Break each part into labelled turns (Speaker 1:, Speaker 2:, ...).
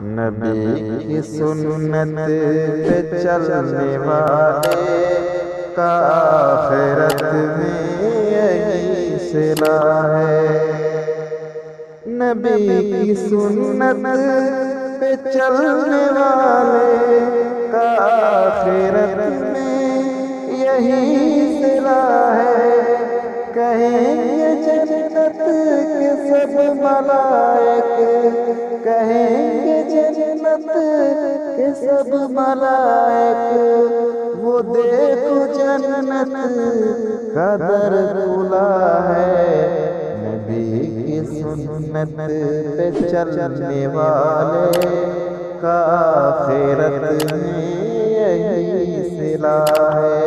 Speaker 1: نبی کی سنت پہ چلنے والے کا آخرت میں یہی صلہ ہے۔ نبی کی سنت پہ چلنے والے کا آخرت میں یہی صلہ ہے۔ کہیں گے جنت کے سب ملائک، کہیں گے جنت کے سب ملائک، وہ دیکھو جنت کا در کھلا ہے۔ نبی کی سنت پہ چلنے والے کا آخرت میں یہی صلہ ہے۔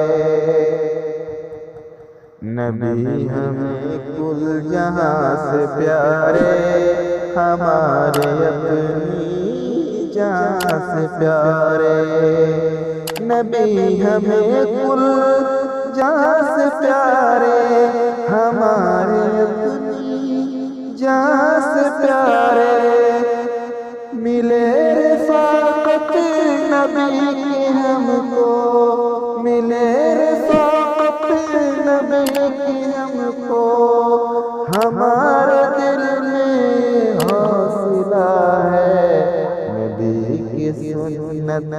Speaker 1: نبی ہمیں کل جہاں سے پیارے، ہمارے اپنی جان سے پیارے۔ نبی ہمیں کل جہاں سے پیارے، ہمارے اپنی جان سے پیارے۔ ملے رفاقت نبی کی ہم کو، ملے رفاقت نبی کی ہم کو، ہمارے دل میں حوصلہ ہے۔ نبی کی سنت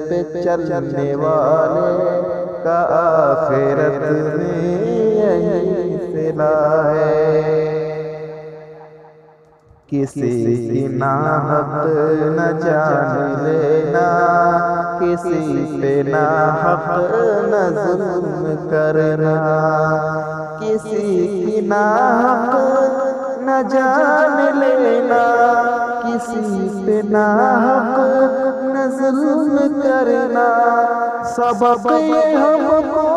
Speaker 1: پہ چلنے والے کا آخرت میں یہی صلہ ہے۔ کسی کی ناحق نہ جان لینا، کسی پہ ناحق نہ ظلم کرنا، کسی کی ناحق نہ جان لینا، کسی پہ ناحق نہ ظلم کرنا۔ سبق یہ ہم کو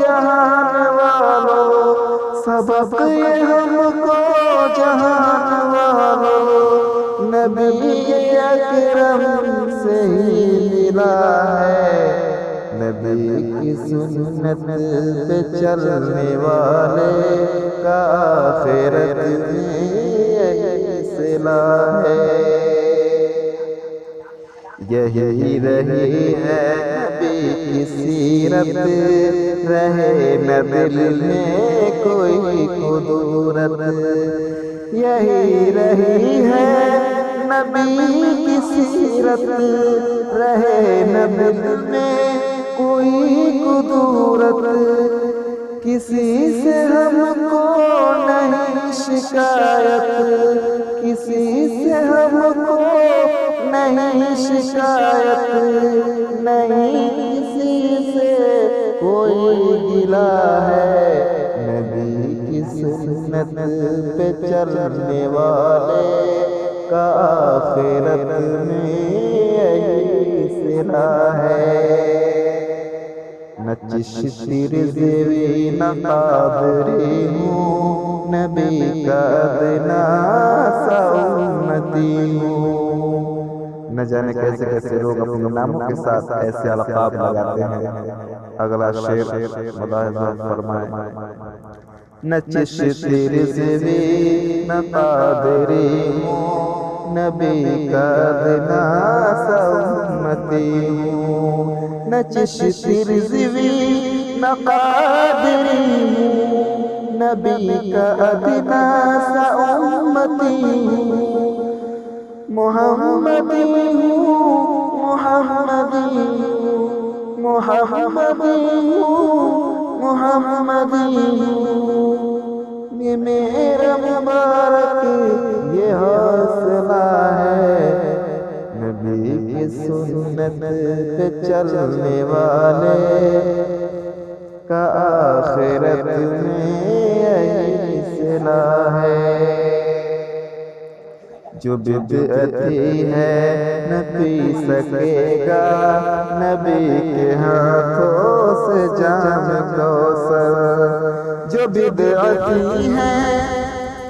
Speaker 1: جہان والوں، سبق یہ ہم کو جہان والوں، نبی اکرم سے ہی ملا ہے۔ نبی کی سنت پہ چلنے والے کا آخرت میں یہی صلہ ہے۔ یہی رہی ہے نبی کی سیرت، رہے نہ دل میں کوئی کدورت۔ یہی رہی ہے نبی کی سیرت، رہے نہ دل میں کوئی کدورت۔ کسی سے ہم کو نہیں شکایت، کسی سے ہم کو نہیں شکایت، نہیں کسی سے کوئی گلہ ہے۔ نبی کی سنت پہ چلنے والے کا آخرت میں یہی صلہ ہے۔ نہ چشتی رضوی نہ قادری ہوں، نبی کا ادنا سا امتی ہوں۔ نہ جانے کیسے کیسے لوگ اپنے ناموں کے ساتھ ایسے القاب لگاتے ہیں۔ اگلا شعر ملاحظہ فرمائیں۔ نہ چشتی رضوی نہ قادری ہوں، نبی کا ادنا سا امتی ہوں۔ نہ چشتی رضوی نہ قادری ہوں، نبی کا ادنا سا امتی ہوں۔ محمدی ہوں، محمدی ہوں، محمدی ہوں، محمدی ہوں۔ یہ میرا مبارک یہ حوصلہ ہے۔ نبی کی سنت پہ چلنے والے کا آخرت میں یہی صلہ ہے۔ جو بدعتی ہے نہ پی سکے گا نبی کے ہاتھوں سے جام کوثر۔ جو بدعتی ہے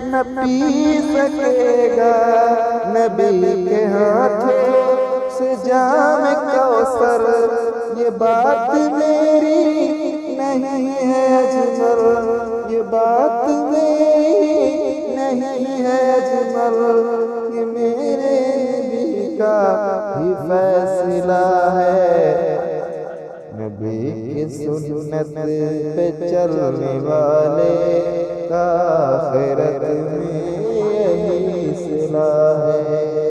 Speaker 1: نہ پی سکے گا نبی کے ہاتھوں سے جام کوثر۔ یہ بات میری نہیں ہے اجمل، یہ بات میری نہیں ہے اجمل، یہ میرے نبی کا ہی فیصلہ ہے، نبی کی سنت پہ چلنے والے کا آخرت میں یہی صلہ ہے۔